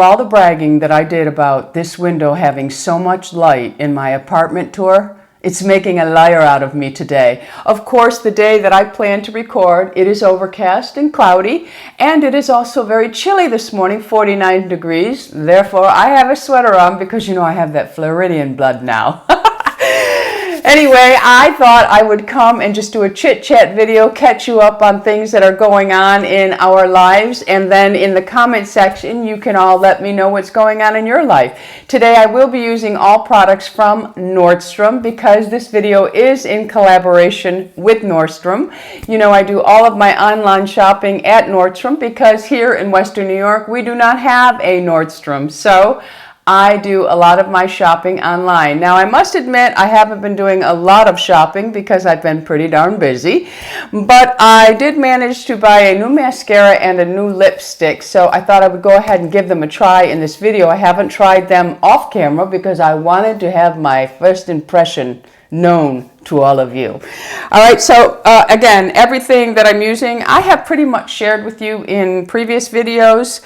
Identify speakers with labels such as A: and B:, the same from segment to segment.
A: All the bragging that I did about this window having so much light in my apartment tour, it's making a liar out of me today. Of course, the day that I plan to record, it is overcast and cloudy, and it is also very chilly this morning, 49 degrees. Therefore, I have a sweater on because you know I have that Floridian blood now. Anyway, I thought I would come and just do a chit-chat video, catch you up on things that are going on in our lives, and then in the comment section, you can all let me know what's going on in your life. Today, I will be using all products from Nordstrom because this video is in collaboration with Nordstrom. You know, I do all of my online shopping at Nordstrom because here in Western New York, we do not have a Nordstrom. So I do a lot of my shopping online. Now, I must admit, I haven't been doing a lot of shopping because I've been pretty darn busy, but I did manage to buy a new mascara and a new lipstick, so I thought I would go ahead and give them a try in this video. I haven't tried them off camera because I wanted to have my first impression known to all of you. All right, so again, everything that I'm using, I have pretty much shared with you in previous videos.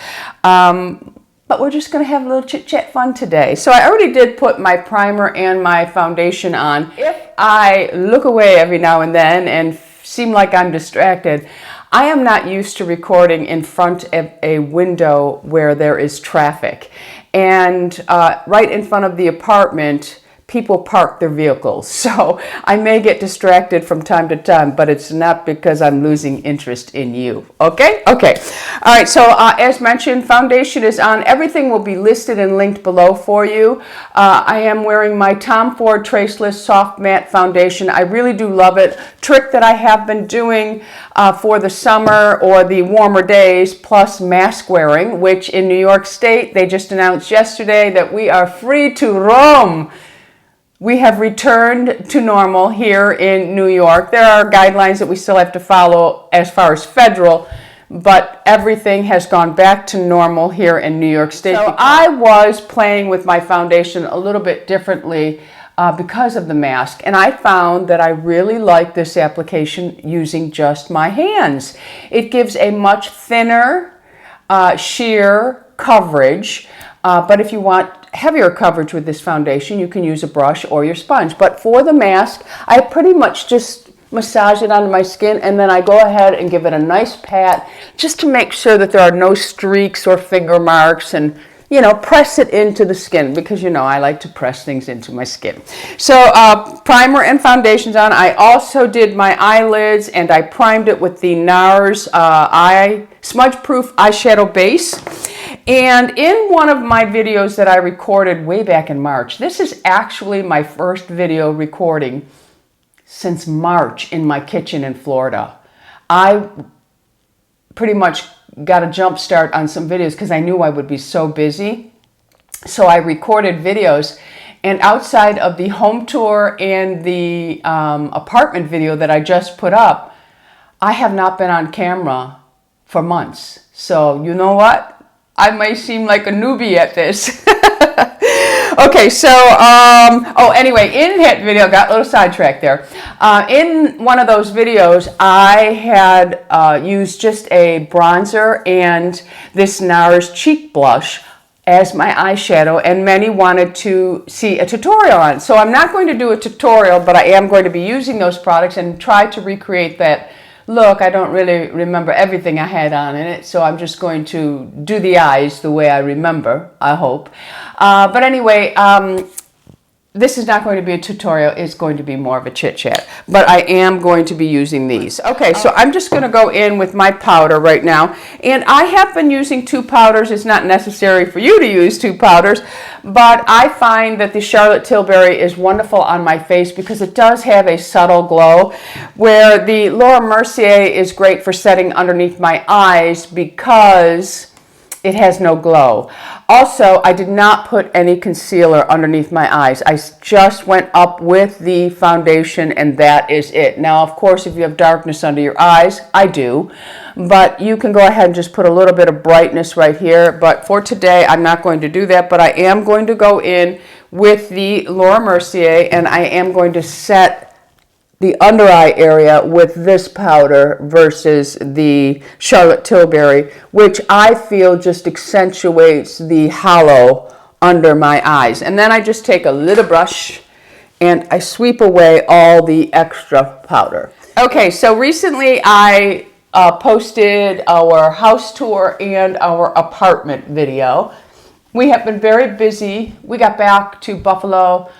A: But we're just going to have a little chit-chat fun today. So I already did put my primer and my foundation on. If I look away every now and then and seem like I'm distracted, I am not used to recording in front of a window where there is traffic. And right in front of the apartment, people park their vehicles. So I may get distracted from time to time, but it's not because I'm losing interest in you. Okay? Okay. All right. So as mentioned, foundation is on. Everything will be listed and linked below for you. I am wearing my Tom Ford Traceless Soft Matte Foundation. I really do love it. Trick that I have been doing for the summer or the warmer days, plus mask wearing, which in New York State, they just announced yesterday that we are free to roam. We have returned to normal here in New York. There are guidelines that we still have to follow as far as federal, but everything has gone back to normal here in New York State. So I was playing with my foundation a little bit differently because of the mask, and I found that I really like this application using just my hands. It gives a much thinner, sheer coverage, but if you want heavier coverage with this foundation, you can use a brush or your sponge. But for the mask, I pretty much just massage it onto my skin, and then I go ahead and give it a nice pat just to make sure that there are no streaks or finger marks, and you know, press it into the skin because you know I like to press things into my skin. So primer and foundations on. I also did my eyelids and I primed it with the Nars smudge proof eyeshadow base. And in one of my videos that I recorded way back in March, this is actually my first video recording since March in my kitchen in Florida. I pretty much got a jump start on some videos because I knew I would be so busy. So I recorded videos, and outside of the home tour and the apartment video that I just put up, I have not been on camera for months. So you know what? I may seem like a newbie at this. Okay, so, anyway, in that video, got a little sidetracked there. In one of those videos, I had used just a bronzer and this Nars cheek blush as my eyeshadow, and many wanted to see a tutorial on it. So I'm not going to do a tutorial, but I am going to be using those products and try to recreate that look. I don't really remember everything I had on in it, so I'm just going to do the eyes the way I remember, I hope. But anyway, this is not going to be a tutorial. It's going to be more of a chit-chat. But I am going to be using these. Okay, so I'm just going to go in with my powder right now. And I have been using two powders. It's not necessary for you to use two powders. But I find that the Charlotte Tilbury is wonderful on my face because it does have a subtle glow, where the Laura Mercier is great for setting underneath my eyes because it has no glow. Also, I did not put any concealer underneath my eyes. I just went up with the foundation, and that is it. Now, of course, if you have darkness under your eyes, I do, but you can go ahead and just put a little bit of brightness right here. But for today, I'm not going to do that, but I am going to go in with the Laura Mercier, and I am going to set the under eye area with this powder versus the Charlotte Tilbury, which I feel just accentuates the hollow under my eyes. And then I just take a little brush and I sweep away all the extra powder. Okay, so recently I posted our house tour and our apartment video. We have been very busy. We got back to Buffalo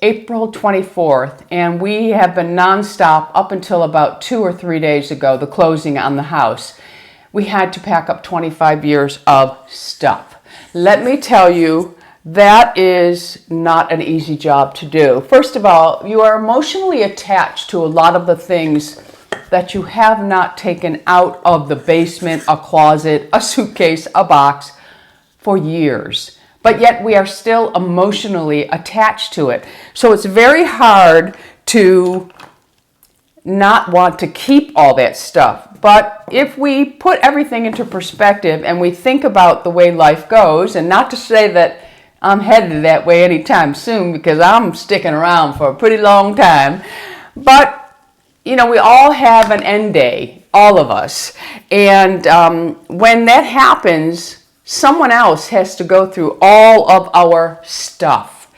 A: April 24th, and we have been nonstop up until about 2 or 3 days ago, the closing on the house. We had to pack up 25 years of stuff. Let me tell you, that is not an easy job to do. First of all, you are emotionally attached to a lot of the things that you have not taken out of the basement, a closet, a suitcase, a box for years. But yet we are still emotionally attached to it. So it's very hard to not want to keep all that stuff. But if we put everything into perspective and we think about the way life goes, and not to say that I'm headed that way anytime soon, because I'm sticking around for a pretty long time, but you know, we all have an end day, all of us. And when that happens, someone else has to go through all of our stuff,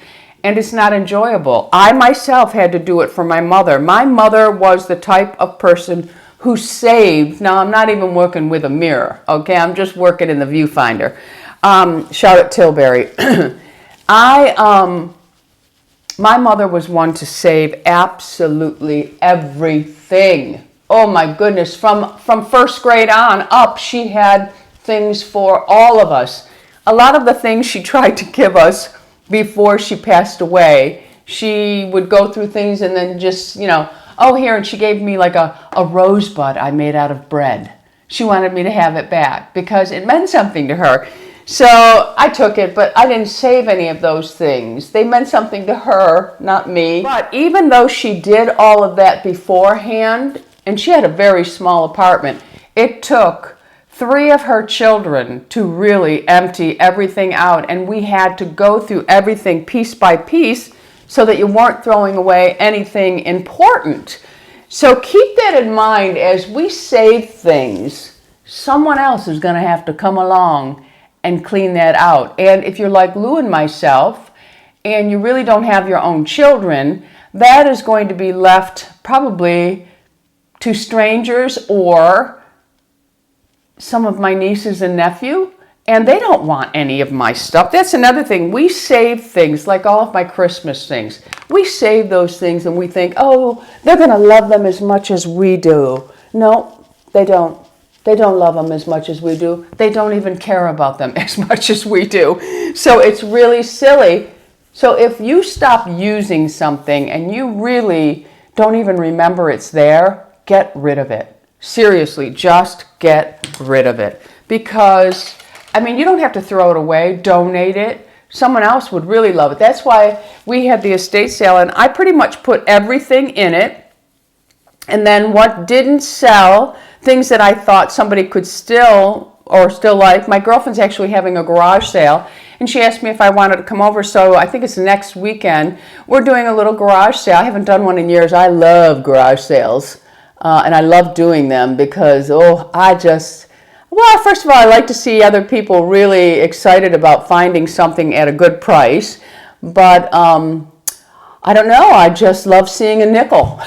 A: and it's not enjoyable. I myself had to do it for my mother. My mother was the type of person who saved. Now, I'm not even working with a mirror, okay? I'm just working in the viewfinder. Charlotte Tilbury. My mother was one to save absolutely everything. Oh my goodness, from first grade on up, she had things for all of us. A lot of the things she tried to give us before she passed away, she would go through things and then just, you know, oh, here, and she gave me like a rosebud I made out of bread. She wanted me to have it back because it meant something to her. So I took it, but I didn't save any of those things. They meant something to her, not me. But even though she did all of that beforehand, and she had a very small apartment, it took 3 of her children to really empty everything out, and we had to go through everything piece by piece so that you weren't throwing away anything important. So keep that in mind as we save things. Someone else is going to have to come along and clean that out. And if you're like Lou and myself, and you really don't have your own children, that is going to be left probably to strangers or some of my nieces and nephew, and they don't want any of my stuff. That's another thing. We save things, like all of my Christmas things. We save those things and we think, oh, they're going to love them as much as we do. No, they don't. They don't love them as much as we do. They don't even care about them as much as we do. So it's really silly. So if you stop using something and you really don't even remember it's there, get rid of it. Seriously, just get rid of it. Because, I mean, you don't have to throw it away, donate it. Someone else would really love it. That's why we had the estate sale, and I pretty much put everything in it. And then what didn't sell, things that I thought somebody could still like. My girlfriend's actually having a garage sale, and she asked me if I wanted to come over. So I think it's next weekend. We're doing a little garage sale. I haven't done one in years. I love garage sales, and I love doing them because, well, first of all, I like to see other people really excited about finding something at a good price. But I don't know. I just love seeing a nickel.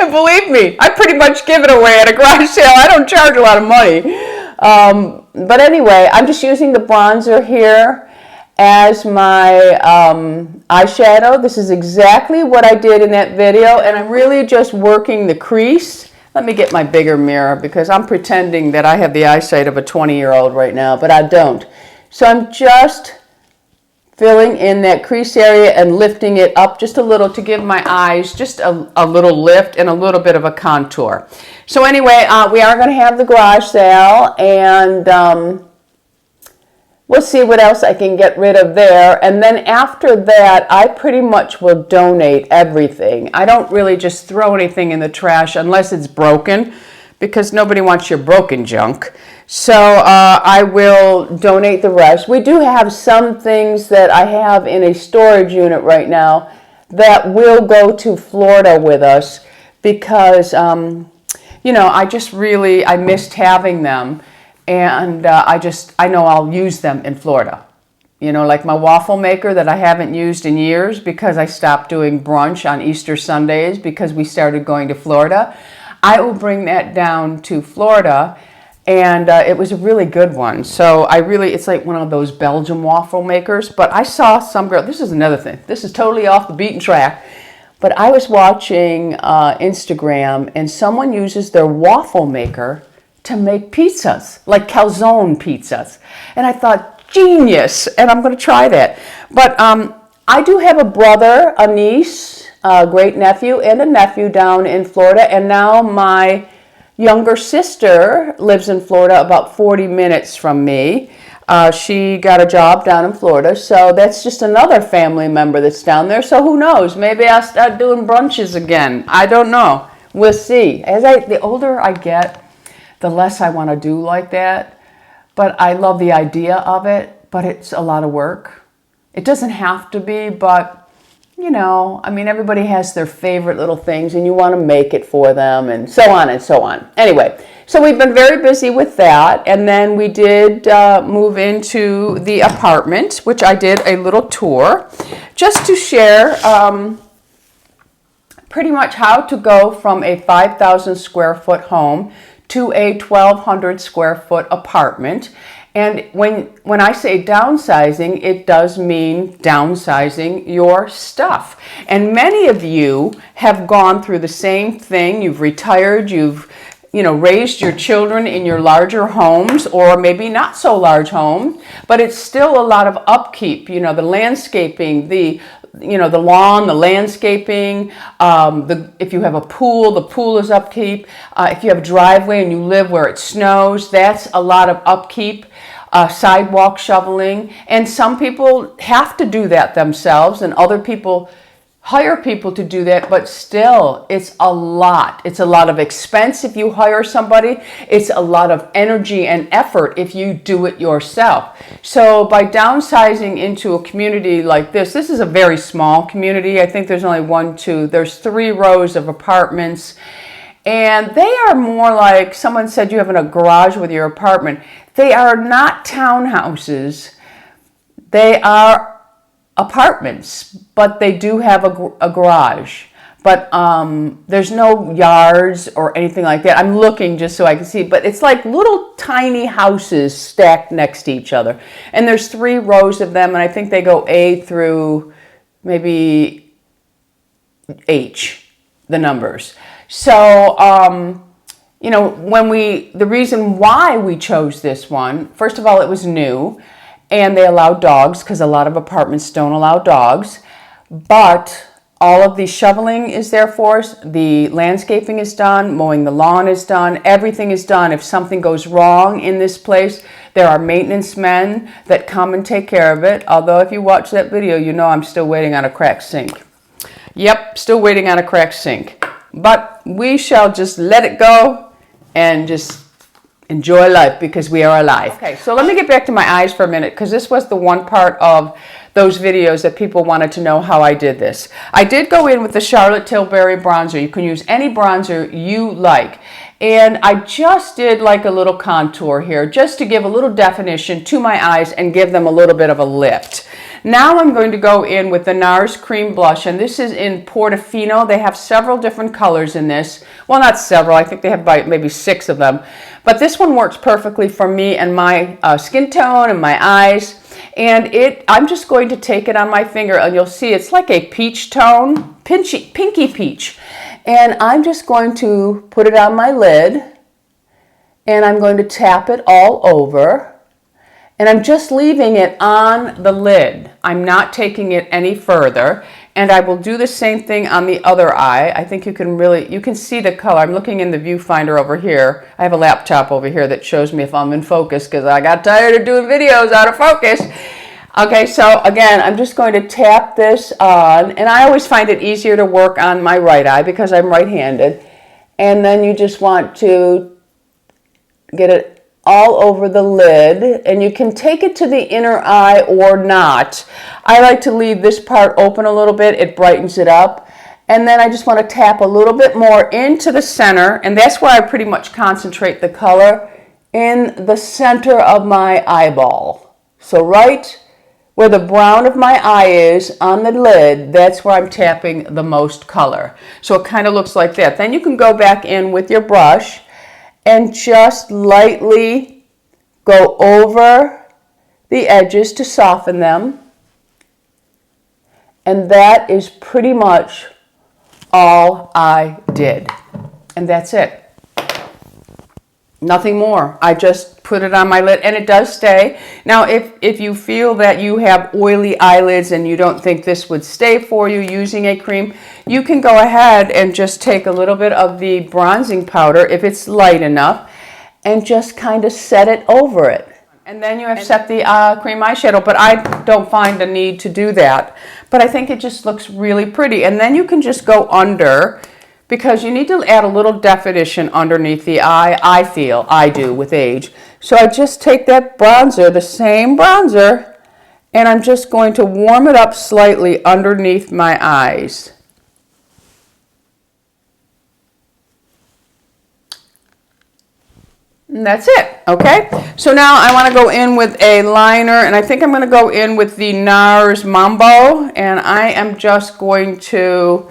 A: And believe me, I pretty much give it away at a garage sale. I don't charge a lot of money. But anyway, I'm just using the bronzer here as my eyeshadow. This is exactly what I did in that video, and I'm really just working the crease. Let me get my bigger mirror because I'm pretending that I have the eyesight of a 20-year-old right now, but I don't. So I'm just filling in that crease area and lifting it up just a little to give my eyes just a little lift and a little bit of a contour. So anyway, we are going to have the garage sale, and we'll see what else I can get rid of there. And then after that, I pretty much will donate everything. I don't really just throw anything in the trash unless it's broken, because nobody wants your broken junk. So I will donate the rest. We do have some things that I have in a storage unit right now that will go to Florida with us because, you know, I missed having them. And I know I'll use them in Florida. You know, like my waffle maker that I haven't used in years because I stopped doing brunch on Easter Sundays because we started going to Florida. I will bring that down to Florida, and it was a really good one. So it's like one of those Belgian waffle makers. But I saw some girl, this is another thing. This is totally off the beaten track. But I was watching Instagram, and someone uses their waffle maker to make pizzas, like calzone pizzas. And I thought, genius, and I'm going to try that. But I do have a brother, a niece, a great nephew, and a nephew down in Florida. And now my younger sister lives in Florida, about 40 minutes from me. She got a job down in Florida, so that's just another family member that's down there. So who knows? Maybe I'll start doing brunches again. I don't know. We'll see. The older I get, the less I want to do like that. But I love the idea of it, but it's a lot of work. It doesn't have to be, but, you know, I mean, everybody has their favorite little things, and you want to make it for them, and so on and so on. Anyway, so we've been very busy with that, and then we did move into the apartment, which I did a little tour, just to share pretty much how to go from a 5,000 square foot home to a 1,200 square foot apartment. And when I say downsizing, it does mean downsizing your stuff. And many of you have gone through the same thing. You've retired, you've raised your children in your larger homes, or maybe not so large homes, but it's still a lot of upkeep, the landscaping, the lawn, the landscaping, if you have a pool, the pool is upkeep. If you have a driveway and you live where it snows, that's a lot of upkeep, sidewalk shoveling. And some people have to do that themselves, and other people hire people to do that, but still, it's a lot. It's a lot of expense if you hire somebody. It's a lot of energy and effort if you do it yourself. So by downsizing into a community like this is a very small community. I think there's only there's 3 rows of apartments. And they are more like, someone said you have a garage with your apartment. They are not townhouses. They are apartments, but they do have a garage. But there's no yards or anything like that. I'm looking just so I can see, but it's like little tiny houses stacked next to each other. And there's 3 rows of them, and I think they go A through maybe H, the numbers. So, the reason why we chose this one, first of all, it was new. And they allow dogs, because a lot of apartments don't allow dogs. But all of the shoveling is there for us. The landscaping is done. Mowing the lawn is done. Everything is done. If something goes wrong in this place, there are maintenance men that come and take care of it. Although if you watch that video, you know I'm still waiting on a cracked sink. Yep, still waiting on a cracked sink. But we shall just let it go and just enjoy life, because we are alive. Okay, so let me get back to my eyes for a minute, because this was the one part of those videos that people wanted to know how I did this. I did go in with the Charlotte Tilbury bronzer. You can use any bronzer you like. And I just did like a little contour here, just to give a little definition to my eyes and give them a little bit of a lift. Now I'm going to go in with the Nars Cream Blush, and this is in Portofino. They have several different colors in this. Well, not several. I think they have maybe 6 of them. But this one works perfectly for me and my skin tone and my eyes. And I'm just going to take it on my finger, and you'll see it's like a peach tone, pinky peach. And I'm just going to put it on my lid, and I'm going to tap it all over. And I'm just leaving it on the lid. I'm not taking it any further. And I will do the same thing on the other eye. I think you can see the color. I'm looking in the viewfinder over here. I have a laptop over here that shows me if I'm in focus, because I got tired of doing videos out of focus. Okay, so again, I'm just going to tap this on. And I always find it easier to work on my right eye because I'm right-handed. And then you just want to get it all over the lid, and you can take it to the inner eye or not. I like to leave this part open a little bit. It brightens it up. And then I just want to tap a little bit more into the center, and that's where I pretty much concentrate the color, in the center of my eyeball. So right where the brown of my eye is on the lid, that's where I'm tapping the most color. So it kind of looks like that. Then you can go back in with your brush and just lightly go over the edges to soften them. And that is pretty much all I did. And that's it. Nothing more. I just put it on my lid, and it does stay. Now, if you feel that you have oily eyelids and you don't think this would stay for you using a cream, you can go ahead and just take a little bit of the bronzing powder, if it's light enough, and just kind of set it over it. And then you have set the cream eyeshadow, but I don't find the need to do that. But I think it just looks really pretty. And then you can just go under, because you need to add a little definition underneath the eye. I do with age. So I just take that bronzer, the same bronzer, and I'm just going to warm it up slightly underneath my eyes. And that's it, okay? So now I want to go in with a liner, and I think I'm going to go in with the Nars Mambo, and I am just going to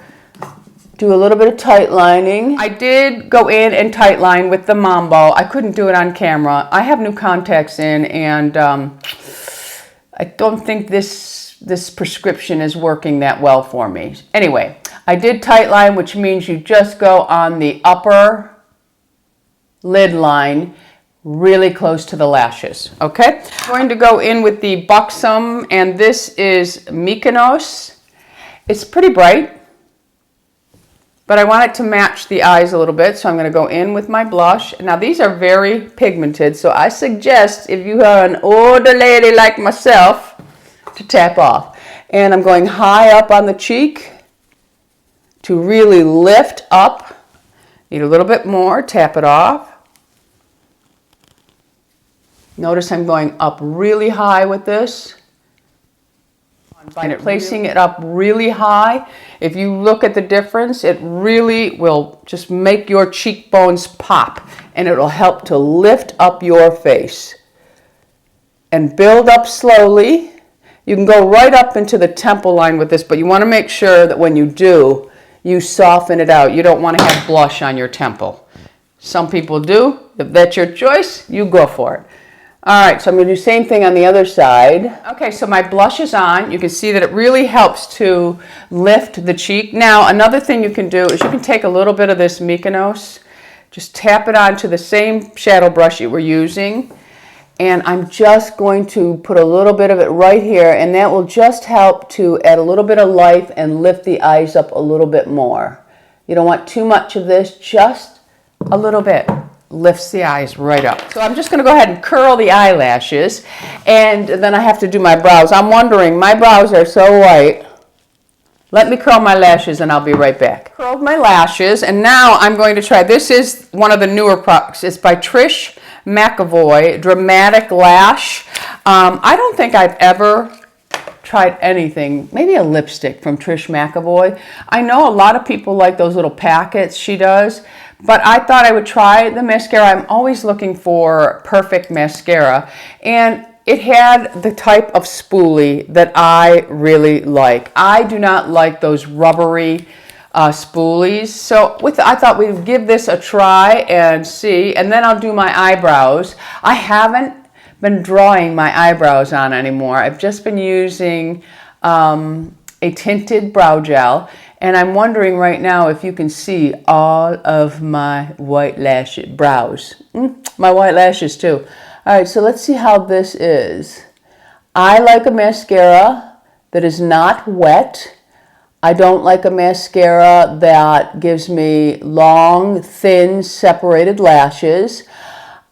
A: do a little bit of tight lining. I did go in and tight line with the Mambo. I couldn't do it on camera. I have new contacts in, and I don't think this prescription is working that well for me. Anyway, I did tight line, which means you just go on the upper lid line really close to the lashes, okay? I'm going to go in with the Buxom, and this is Mykonos. It's pretty bright, but I want it to match the eyes a little bit, so I'm going to go in with my blush. Now, these are very pigmented, so I suggest, if you are an older lady like myself, to tap off. And I'm going high up on the cheek to really lift up. Need a little bit more, tap it off. Notice I'm going up really high with this. And placing it up really high, if you look at the difference, it really will just make your cheekbones pop, and it'll help to lift up your face. And build up slowly. You can go right up into the temple line with this, but you want to make sure that when you do, you soften it out. You don't want to have blush on your temple. Some people do. If that's your choice, you go for it. All right, so I'm going to do the same thing on the other side. Okay, so my blush is on. You can see that it really helps to lift the cheek. Now, another thing you can do is you can take a little bit of this Mykonos, just tap it onto the same shadow brush you were using, and I'm just going to put a little bit of it right here, and that will just help to add a little bit of life and lift the eyes up a little bit more. You don't want too much of this, just a little bit. Lifts the eyes right up. So I'm just going to go ahead and curl the eyelashes, and then I have to do my brows. I'm wondering, my brows are so white. Let me curl my lashes and I'll be right back. Curled my lashes, and now I'm going to try, this is one of the newer products. It's by Trish McEvoy, Dramatic Lash. I don't think I've ever tried anything, maybe a lipstick from Trish McEvoy. I know a lot of people like those little packets she does, but I thought I would try the mascara. I'm always looking for perfect mascara, and it had the type of spoolie that I really like. I do not like those rubbery spoolies, so I thought we'd give this a try and see, and then I'll do my eyebrows. I haven't been drawing my eyebrows on anymore. I've just been using a tinted brow gel, and I'm wondering right now if you can see all of my white brows. My white lashes too. All right, so let's see how this is. I like a mascara that is not wet. I don't like a mascara that gives me long, thin, separated lashes.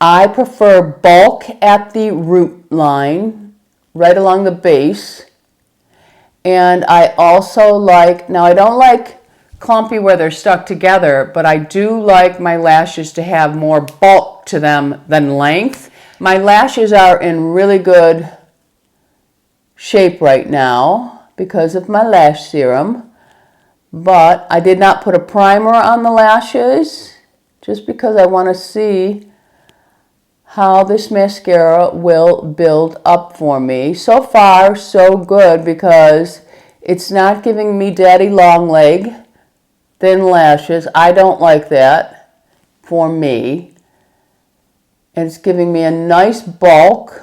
A: I prefer bulk at the root line, right along the base. And I also like, now I don't like clumpy where they're stuck together, but I do like my lashes to have more bulk to them than length. My lashes are in really good shape right now because of my lash serum, but I did not put a primer on the lashes just because I want to see how this mascara will build up for me. So far, so good, because it's not giving me daddy long leg, thin lashes. I don't like that for me. And it's giving me a nice bulk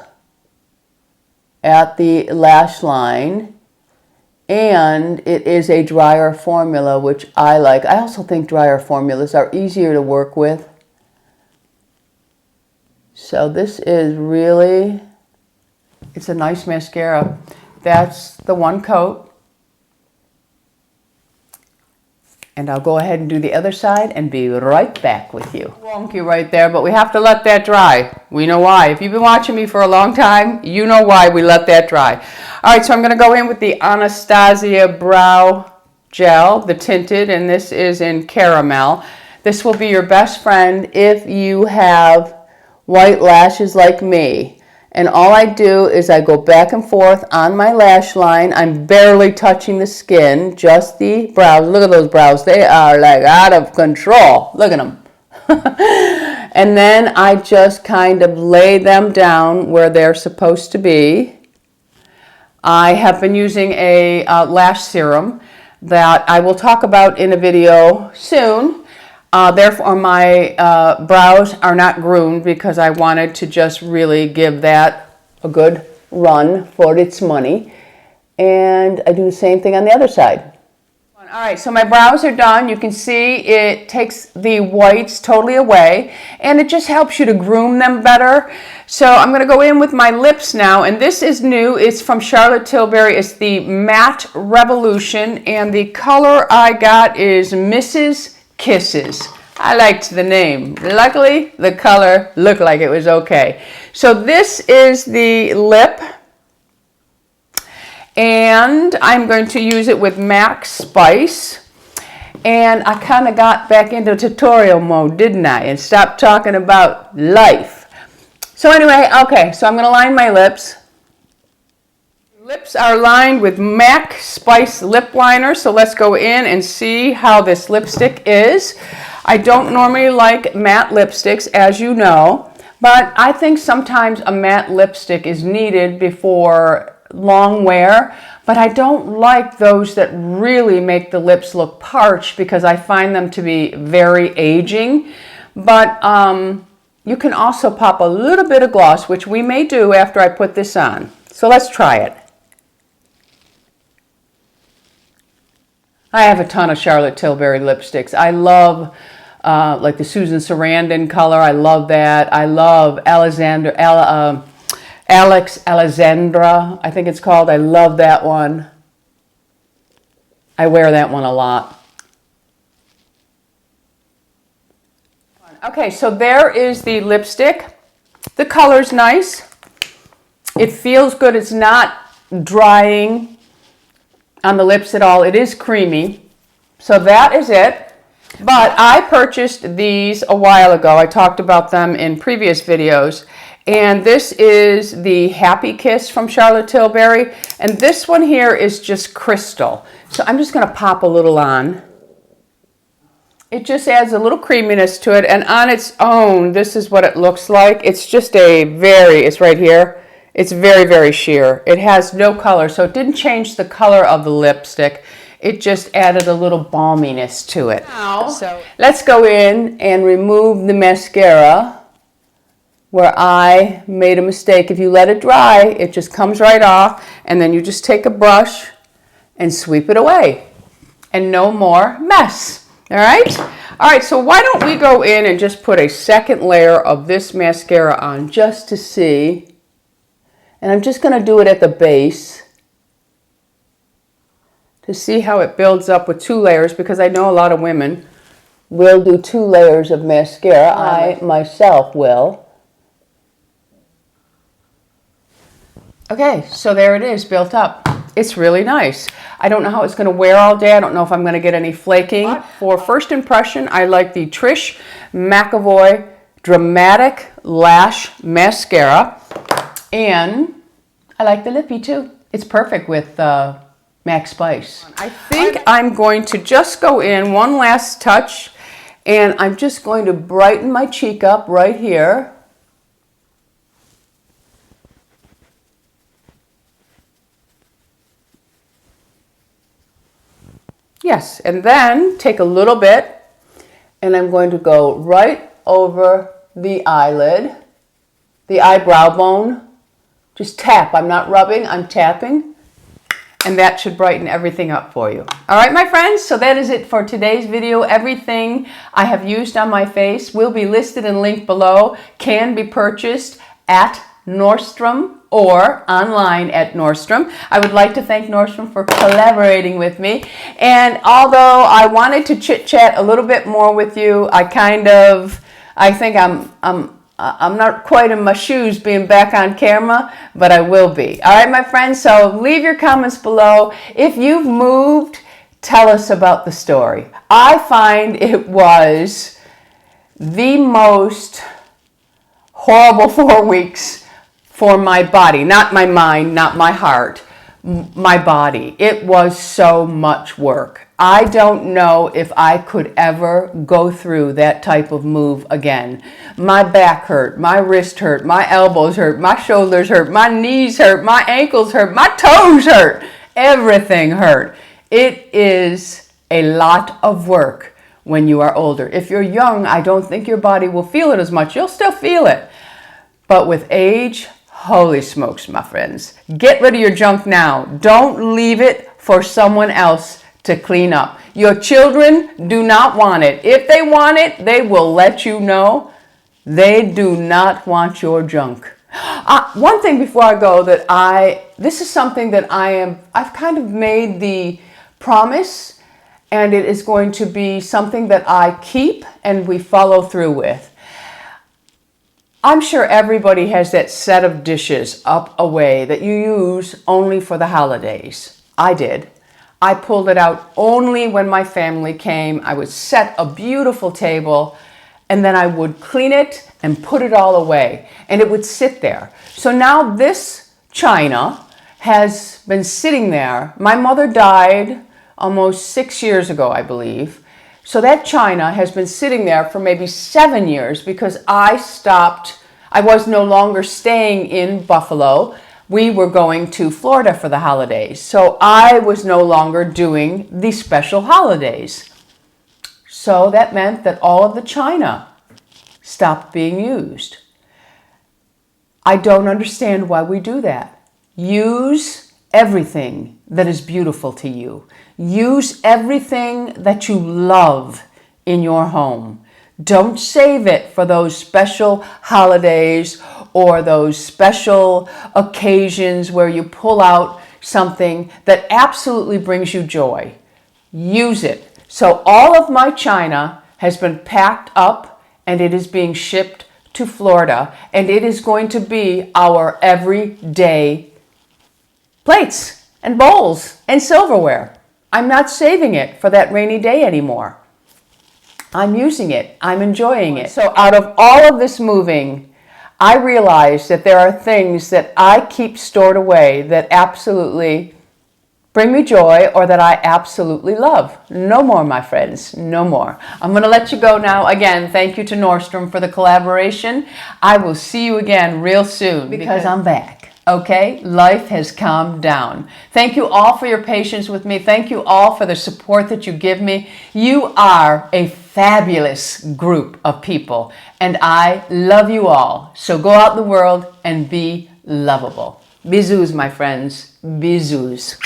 A: at the lash line. And it is a drier formula, which I like. I also think drier formulas are easier to work with. So this is really, it's a nice mascara. That's the one coat. And I'll go ahead and do the other side and be right back with you. Wonky right there, but we have to let that dry. We know why. If you've been watching me for a long time, you know why we let that dry. All right, so I'm going to go in with the Anastasia Brow Gel, the Tinted, and this is in caramel. This will be your best friend if you have white lashes like me. And all I do is I go back and forth on my lash line. I'm barely touching the skin, just the brows. Look at those brows. They are like out of control. Look at them. And then I just kind of lay them down where they're supposed to be. I have been using a lash serum that I will talk about in a video soon. Therefore, my brows are not groomed because I wanted to just really give that a good run for its money. And I do the same thing on the other side. All right, so my brows are done. You can see it takes the whites totally away, and it just helps you to groom them better. So I'm going to go in with my lips now, and this is new. It's from Charlotte Tilbury. It's the Matte Revolution, and the color I got is Mrs. Kisses. I liked the name. Luckily, the color looked like it was okay. So this is the lip, and I'm going to use it with Max Spice. And I kind of got back into tutorial mode, didn't I? And stopped talking about life. So anyway, okay, so I'm going to line my lips. Lips are lined with MAC Spice lip liner, so let's go in and see how this lipstick is. I don't normally like matte lipsticks, as you know, but I think sometimes a matte lipstick is needed before long wear, but I don't like those that really make the lips look parched because I find them to be very aging. But you can also pop a little bit of gloss, which we may do after I put this on. So let's try it. I have a ton of Charlotte Tilbury lipsticks. I love like the Susan Sarandon color. I love that. I love Alex Alexandra, I think it's called. I love that one. I wear that one a lot. Okay, so there is the lipstick. The color's nice. It feels good. It's not drying on the lips at all. It is creamy. So that is it. But I purchased these a while ago. I talked about them in previous videos. And this is the Happy Kiss from Charlotte Tilbury. And this one here is just crystal. So I'm just going to pop a little on. It just adds a little creaminess to it. And on its own, this is what it looks like. It's just it's right here. It's very, very sheer. It has no color, so it didn't change the color of the lipstick. It just added a little balminess to it. Now, let's go in and remove the mascara where I made a mistake. If you let it dry, it just comes right off, and then you just take a brush and sweep it away. And no more mess, all right? All right, so why don't we go in and just put a second layer of this mascara on just to see. And I'm just going to do it at the base to see how it builds up with 2 layers, because I know a lot of women will do 2 layers of mascara. I myself will. Okay, so there it is, built up. It's really nice. I don't know how it's going to wear all day. I don't know if I'm going to get any flaking. But for first impression, I like the Trish McAvoy Dramatic Lash Mascara. And I like the lippy too. It's perfect with Max Spice. I think I'm going to just go in one last touch, and I'm just going to brighten my cheek up right here. Yes, and then take a little bit, and I'm going to go right over the eyelid, the eyebrow bone. Just tap. I'm not rubbing, I'm tapping. And that should brighten everything up for you. All right, my friends, so that is it for today's video. Everything I have used on my face will be listed and linked below. Can be purchased at Nordstrom or online at Nordstrom. I would like to thank Nordstrom for collaborating with me. And although I wanted to chit-chat a little bit more with you, I think I'm not quite in my shoes being back on camera, but I will be. All right, my friends, so leave your comments below. If you've moved, tell us about the story. I find it was the most horrible 4 weeks for my body, not my mind, not my heart, my body. It was so much work. I don't know if I could ever go through that type of move again. My back hurt, my wrist hurt, my elbows hurt, my shoulders hurt, my knees hurt, my ankles hurt, my toes hurt. Everything hurt. It is a lot of work when you are older. If you're young, I don't think your body will feel it as much. You'll still feel it. But with age, holy smokes, my friends. Get rid of your junk now. Don't leave it for someone else to clean up. Your children do not want it. If they want it, they will let you know. They do not want your junk. One thing before I go this is something that I've kind of made the promise, and it is going to be something that I keep and we follow through with. I'm sure everybody has that set of dishes up away that you use only for the holidays. I did. I pulled it out only when my family came. I would set a beautiful table, and then I would clean it and put it all away, and it would sit there. So now this china has been sitting there. My mother died almost 6 years ago, I believe. So that china has been sitting there for maybe 7 years because I was no longer staying in Buffalo. We were going to Florida for the holidays. So I was no longer doing the special holidays. So that meant that all of the china stopped being used. I don't understand why we do that. Use everything that is beautiful to you. Use everything that you love in your home. Don't save it for those special holidays or those special occasions where you pull out something that absolutely brings you joy. Use it. So all of my china has been packed up and it is being shipped to Florida, and it is going to be our everyday plates and bowls and silverware. I'm not saving it for that rainy day anymore. I'm using it. I'm enjoying it. So out of all of this moving, I realized that there are things that I keep stored away that absolutely bring me joy or that I absolutely love. No more, my friends. No more. I'm going to let you go now. Again, thank you to Nordstrom for the collaboration. I will see you again real soon because I'm back. Okay, life has calmed down. Thank you all for your patience with me. Thank you all for the support that you give me. You are a fabulous group of people, and I love you all. So go out in the world and be lovable. Bisous, my friends. Bisous.